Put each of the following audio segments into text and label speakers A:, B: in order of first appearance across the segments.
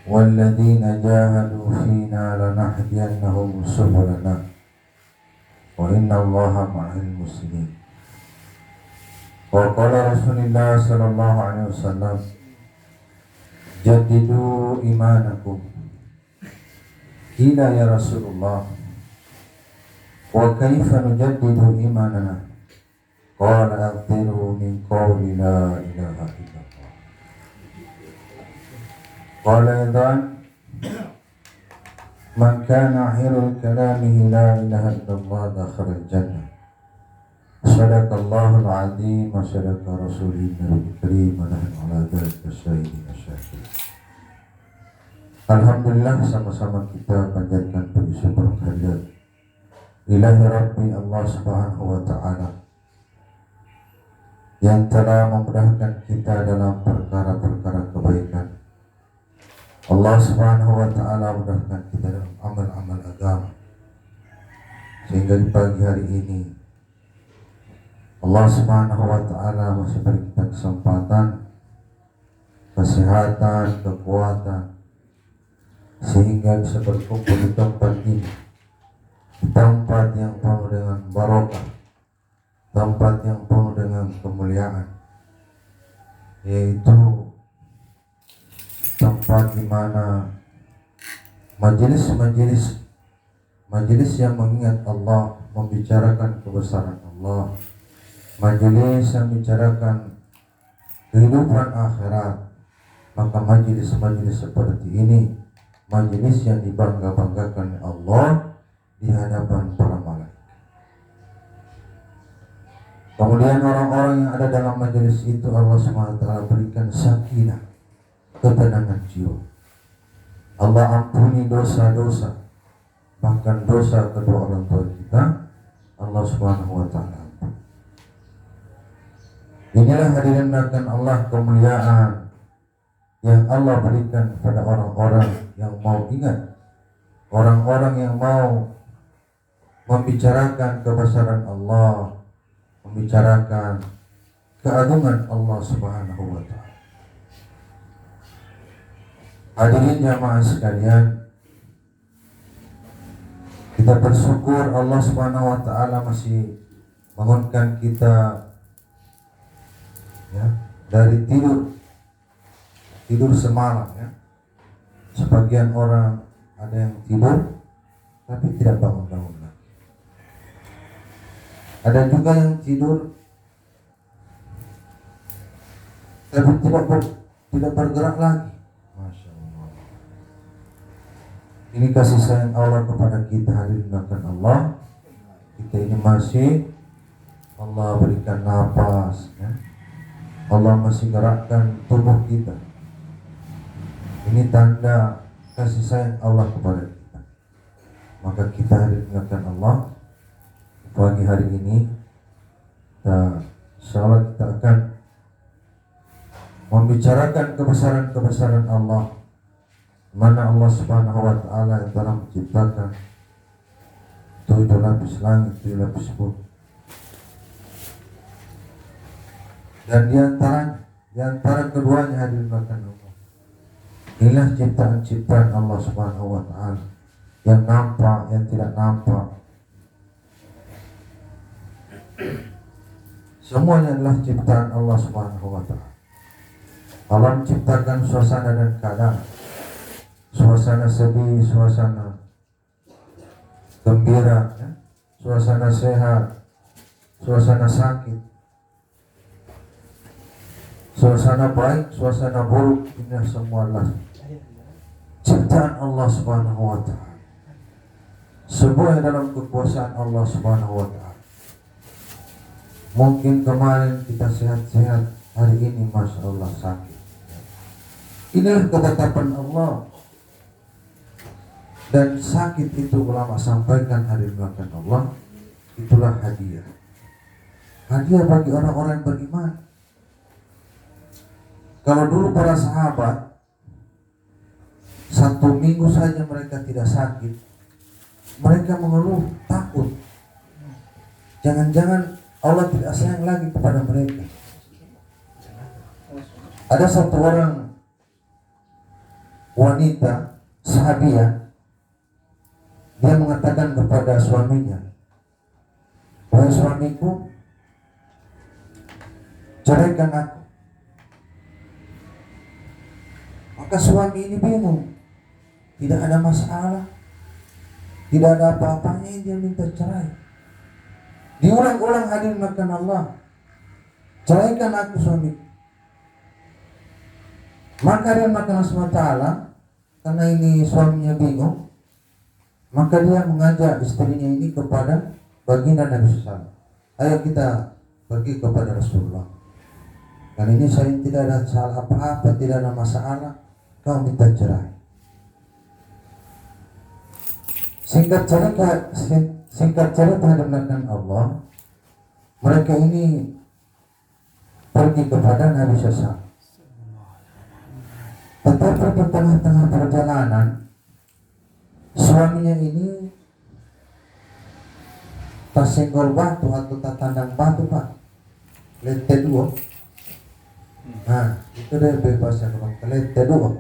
A: والذين جاهدوا فينا لنهدينهم سبلنا وإن الله مع المحسنين. وقال رسول الله صلى الله عليه وسلم جددوا إيمانكم. قيل يا رسول الله وكيف نجدد إيماننا؟ قال أكثروا من قول لا إله إلا الله. قال أيضا من كان آخر كلامه لا إله إلا الله دخل الجنة. صدق الله العظيم وصدق رسوله النبي الكريم ونحن على ذلك الشاهدين الشاكرين. Alhamdulillah, sama-sama kita panjatkan puji syukur kehadirat Ilahi Rabbi Allah Subhanahu wa Ta'ala yang telah memudahkan kita dalam perkara-perkara kebaikan. Allah Subhanahu wa Ta'ala mudahkan kita dalam amal-amal agama, sehingga di pagi hari ini Allah Subhanahu wa Ta'ala masih beri kita kesempatan, kesehatan, kekuatan, sehingga bisa berkumpul di tempat ini, di tempat yang penuh dengan barokah, tempat yang penuh dengan kemuliaan, yaitu tempat di mana majelis yang mengingat Allah, membicarakan kebesaran Allah, majelis yang membicarakan kehidupan akhirat. Maka majelis seperti ini majelis yang dibangga-banggakan Allah di hadapan para malaikat. Kemudian orang-orang yang ada dalam majelis itu Allah SWT berikan sakinah, ketenangan jiwa. Allah ampuni dosa-dosa, bahkan dosa kedua orang tua kita, Allah Subhanahu wa Ta'ala ampuni. Inilah hadirin akan Allah kemuliaan yang Allah berikan kepada orang-orang yang mau ingat, orang-orang yang mau membicarakan kebesaran Allah, membicarakan keagungan Allah Subhanahu wa Ta'ala. Hadirin jamaah sekalian, kita bersyukur Allah Subhanahu wa Ta'ala masih bangunkan kita ya dari tidur semalam ya. Sebagian orang ada yang tidur tapi tidak bangun-bangun lagi. Ada juga yang tidur tapi tidak bergerak lagi. Masya Allah. Ini kasih sayang Allah kepada kita, hadirin Allah. Kita ini masih Allah berikan nafas ya. Allah masih gerakkan tubuh kita. Ini tanda kasih sayang Allah kepada kita. Maka kita hadirin Allah, pagi hari ini insyaallah kita akan membicarakan kebesaran Allah, mana Allah Subhanahu wa Ta'ala yang telah menciptakan 7 lapis langit, 7 lapis bumi. Dan di antara keduanya hadirin Allah, inilah ciptaan-ciptaan Allah Subhanahu wa Ta'ala, yang nampak, yang tidak nampak. Semuanya adalah ciptaan Allah Subhanahu wa Ta'ala. Allah menciptakan suasana dan keadaan, suasana sedih, suasana gembira ya? Suasana sehat, suasana sakit, suasana baik, suasana buruk. Ini semua adalah ciptaan Allah Subhanahu wa Ta'ala, semua dalam kekuasaan Allah Subhanahu wa Ta'ala. Mungkin kemarin kita sehat-sehat, hari ini Masya Allah sakit. Inilah ketetapan Allah. Dan sakit itu ulama sampaikan hadirin Allah, itulah hadiah. Hadiah bagi orang-orang yang beriman. Kalau dulu para sahabat 1 minggu saja mereka tidak sakit, mereka mengeluh, takut. Jangan-jangan Allah tidak sayang lagi kepada mereka. Ada satu orang wanita sahabiah, dia mengatakan kepada suaminya, wahai suamiku, ceraikan aku. Maka suami ini bingung, tidak ada masalah, tidak ada apa-apanya, dia minta cerai. Diulang-ulang, hadirin makan Allah, ceraikan aku suamiku. Maka dia makan SWT, karena ini suaminya bingung, maka dia mengajak istrinya ini kepada baginda Nabi SAW. Ayo kita pergi kepada Rasulullah. Kali ini saya tidak ada salah apa-apa, tidak ada masalah, kau minta cerai. Singkat cerita dengan Allah, mereka ini pergi kepada Nabi SAW. Tetapi di tengah-tengah perjalanan, suaminya ini tersenggol batu atau tertandang batu, Pak. Lete dua. Nah, itu dia bebasnya kalau lete dua.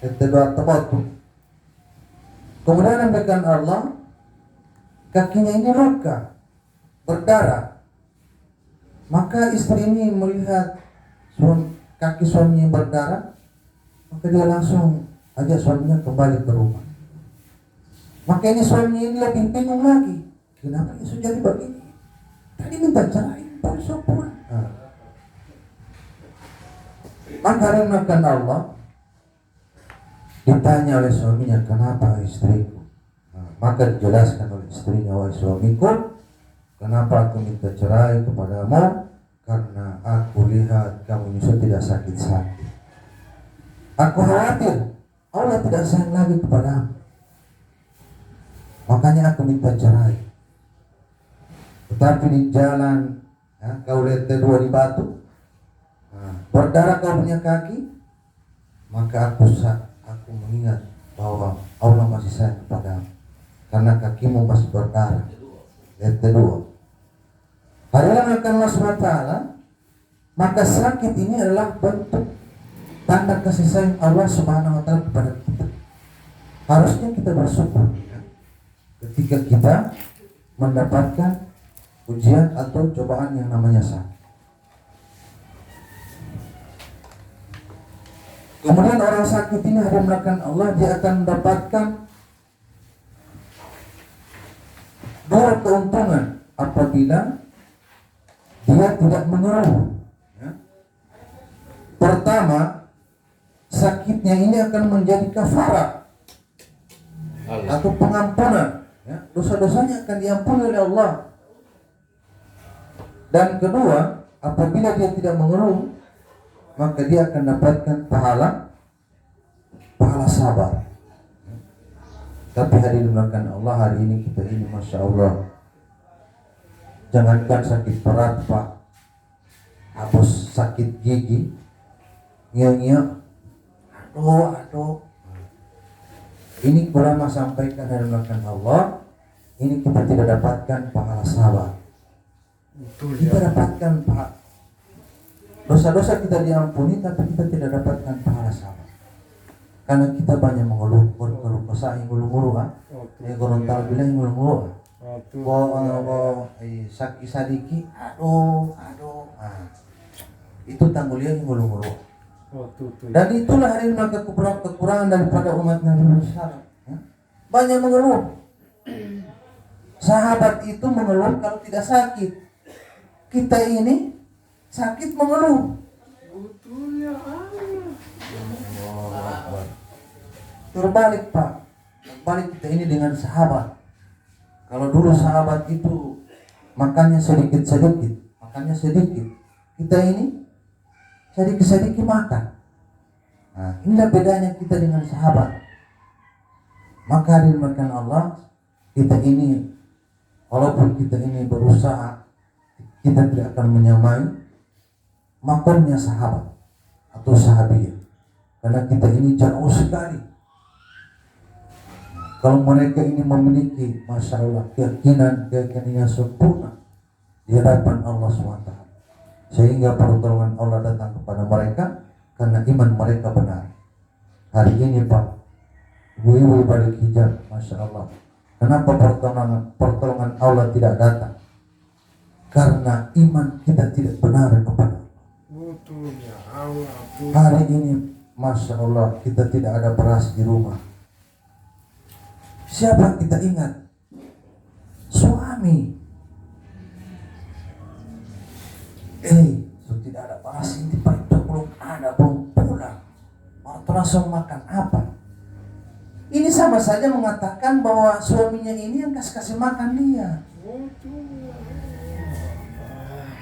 A: Lete dua atau batu. Kemudian memberikan Allah, kakinya ini luka, berdarah. Maka istri ini melihat kaki suaminya berdarah, maka dia langsung ajak suaminya kembali ke rumah. Maka ini suaminya ini lebih bingung lagi, kenapa Yesus jadi begini? Tadi minta cerai, baru pulang. Maka renungkan Allah, ditanya oleh suaminya, kenapa istriku? Maka dijelaskan oleh istrinya, wahai suamiku, kenapa aku minta cerai kepadamu? Karena aku lihat kamu ini tidak sakit-sakit. Aku khawatir Allah tidak sayang lagi kepadamu, makanya aku minta cerai. Tetapi di jalan, kau lihat dua di batu, berdarah kau punya kaki, maka aku mengingat bahwa Allah masih sayang kepadamu, karena kakimu masih berdarah. Lihat kedua. Hadirin Allah SWT, maka sakit ini adalah bentuk tanda kasih sayang Allah Subhanahu wa Ta'ala kepada kita. Harusnya kita bersyukur ketika kita mendapatkan ujian atau cobaan yang namanya sakit. Kemudian orang sakit ini harus melakukan Allah, dia akan mendapatkan dua keuntungan apabila dia tidak mengeluh. Pertama, sakitnya ini akan menjadi kafarat atau pengampunan. Dosa-dosanya akan diampuni oleh Allah. Dan kedua, apabila dia tidak mengeluh, maka dia akan dapatkan pahala sabar. Tapi hadirin dimulakan Allah, hari ini kita ini Masya Allah, jangankan sakit berat, Pak, habis sakit gigi, ngiang-ngiang, aduh. Ini ulama sampaikan dan melakukan Allah, ini kita tidak dapatkan pahala sabar. Kita dapatkan dosa-dosa kita diampuni, tapi kita tidak dapatkan pahala sabar. Karena kita banyak mengeluh kesah, ngulu-ngulu kan? Gorontalo bilang ngulu-ngulu. Sakit sadiki, aduh. Itu tanggulnya ngulu-ngulu. Dan itulah hari maka kekurangan daripada umat Nabi Muhammad. Banyak mengeluh. Sahabat itu mengeluh kalau tidak sakit. Kita ini sakit mengeluh. Terbalik, Pak. Terbalik kita ini dengan sahabat. Kalau dulu sahabat itu makannya sedikit, kita ini sedikit makan. Nah, inilah bedanya kita dengan sahabat. Maka dimakan Allah, kita ini walaupun kita ini berusaha, kita tidak akan menyamai makamnya sahabat atau sahabiah, karena kita ini jauh sekali. Kalau mereka ini memiliki Masya Allah keyakinan yang sempurna di hadapan Allah SWT, sehingga pertolongan Allah datang kepada mereka karena iman mereka benar. Hari ini Pak, ibu-ibu balik hijab, Masya Allah. Kenapa pertolongan Allah tidak datang? Karena iman kita tidak benar kepada Allah. Hari ini Masya Allah kita tidak ada beras di rumah. Siapa kita ingat? Suami. Tidak ada beras ini Pak, itu belum ada, belum pulang. Mau langsung makan apa? Ini sama saja mengatakan bahwa suaminya ini yang kasih makan dia.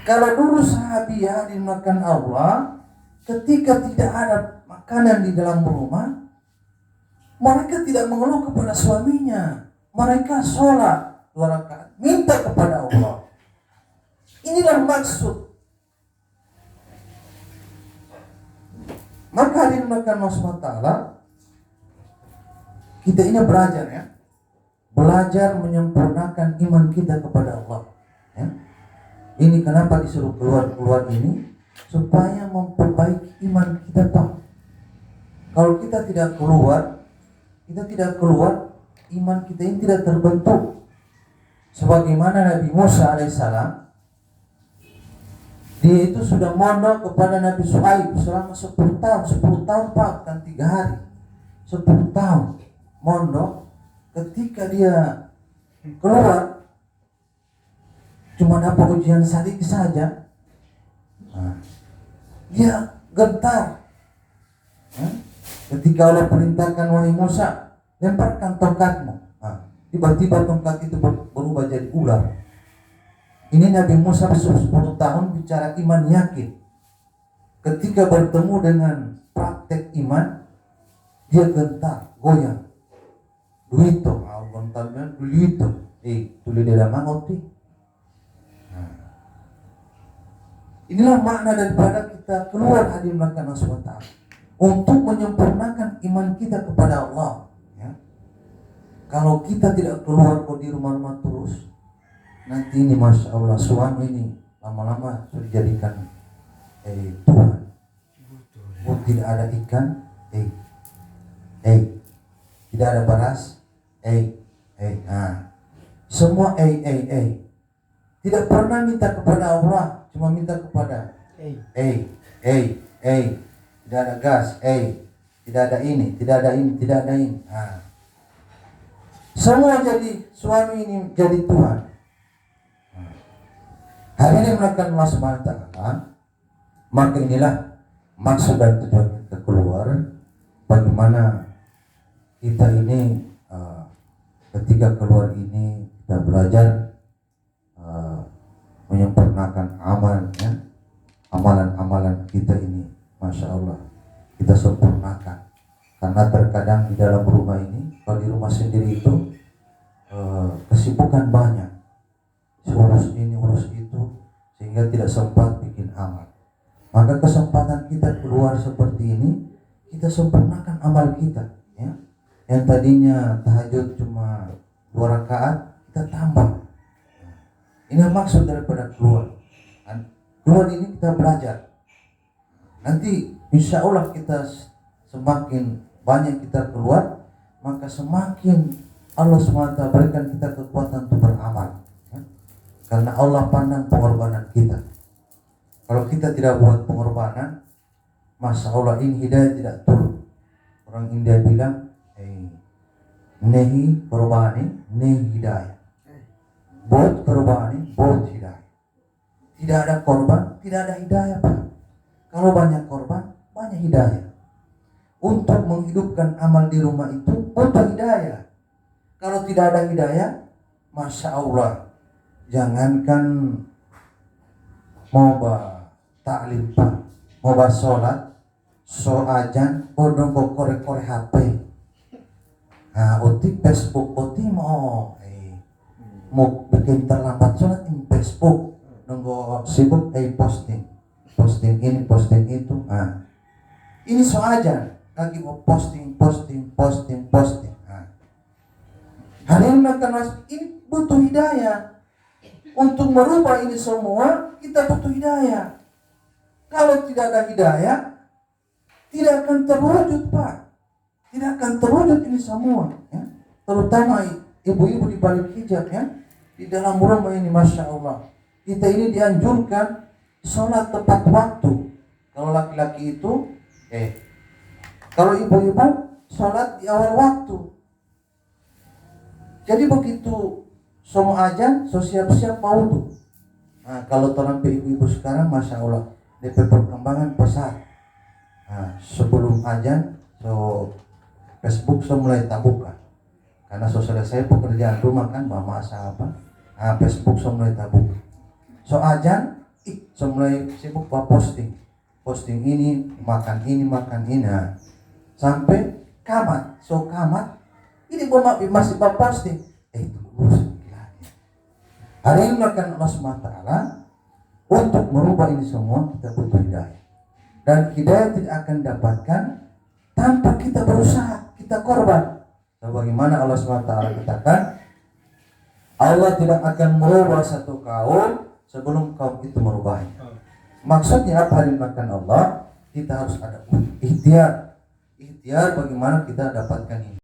A: Kalau dulu sahabiah dimakan Allah, ketika tidak ada makanan di dalam rumah, mereka tidak mengeluh kepada suaminya. Mereka sholat 2 rakaat, minta kepada Allah. Inilah maksud. Maka hadirin Allah SWT, kita ini belajar ya. Belajar menyempurnakan iman kita kepada Allah ya. Ini kenapa disuruh keluar ini, supaya memperbaiki iman kita Pak. Kalau kita tidak keluar, iman kita ini tidak terbentuk. Sebagaimana Nabi Musa alaihissalam, dia itu sudah mondok kepada Nabi Shu'aib selama 10 tahun Pak, bukan 3 hari. 10 tahun mondok. Ketika dia keluar, cuma dapat ujian sedikit saja, dia gentar. Ketika Allah perintahkan, wahai Musa, lemparkan tongkatmu. Tiba-tiba tongkat itu berubah jadi ular. Ini Nabi Musa 10 tahun bicara iman yakin. Ketika bertemu dengan praktek iman, dia gentar, goyang. Duito, gentarnya duito. Tuli dia mangoti. Inilah makna daripada kita keluar hadirin Allah SWT untuk menyempurnakan iman kita kepada Allah. Ya. Kalau kita tidak keluar kok di rumah-rumah terus, nanti ini Masya Allah suami ini lama-lama dijadikan Tuhan. Tidak ada ikan, tidak ada beras, semua tidak pernah minta kepada Allah, cuma minta kepada tidak ada gas, tidak ada ini. Semua jadi suami ini jadi Tuhan. Hari ini melakukan Allah SWT, maka inilah maksud dan tujuan kita keluar. Bagaimana kita ini ketika keluar ini kita belajar menyempurnakan amalan kita ini, Masya Allah kita sempurnakan. Karena terkadang di dalam rumah ini, kalau di rumah sendiri itu kesibukan banyak, urus ini urus itu, sehingga tidak sempat bikin amal. Maka kesempatan kita keluar seperti ini, kita sempurnakan amal kita ya. Yang tadinya tahajud cuma 2 rakaat, kita tambah. Ini maksud daripada keluar. Keluar ini kita belajar. Nanti insya Allah kita semakin banyak kita keluar, maka semakin Allah SWT berikan kita kekuatan untuk beramal ya. Karena Allah pandang pengorbanan kita. Kalau kita tidak buat pengorbanan, Masya Allah ini hidayah tidak turun. Orang India bilang nehi korbani nehi hidayah, buat korbani buat hidayah. Tidak ada korban, tidak ada hidayah Pak. Kalau banyak korban, banyak hidayah. Untuk menghidupkan amal di rumah itu butuh hidayah. Kalau tidak ada hidayah, Masya Allah, jangankan mau taklim Pak, mau sholat, ajan, udah korek-korek HP. Oti Facebook, oti mau bikin terlambat sholat di Facebook, nunggu sibuk posting ini, posting itu. Ini ajan, lagi mau posting. Hari ini ini butuh hidayah. Untuk merubah ini semua, kita butuh hidayah. Kalau tidak ada hidayah, tidak akan terwujud Pak. ini semua, ya. Terutama ibu-ibu di balik hijab, ya, di dalam rumah ini, masya Allah, kita ini dianjurkan sholat tepat waktu. Kalau laki-laki itu, kalau ibu-ibu sholat di awal waktu. Jadi begitu semua azan, so siap-siap mau tuh. Nah, kalau terang ibu-ibu sekarang, masya Allah, DP perkembangan pesat. Nah, sebelum azan, so Facebook so mulai tak buka. Karena so selesai pekerjaan rumah kan, mama apa. Nah, Facebook so mulai tak buka. So azan, so mulai sibuk posting ini, makan ini. Nah, sampai kamat, so kamat, ini masih posting. Itu urusan gila. Hari ini makan Allah SWT untuk merubah ini semua, kita butuh hidayah. Dan hidayah tidak akan dapatkan tanpa kita berusaha, kita korban. Sebagaimana Allah SWT katakan, Allah tidak akan merubah satu kaum sebelum kaum itu merubahnya. Maksudnya apa yang dimakan Allah? Kita harus ada ikhtiar bagaimana kita dapatkan ini.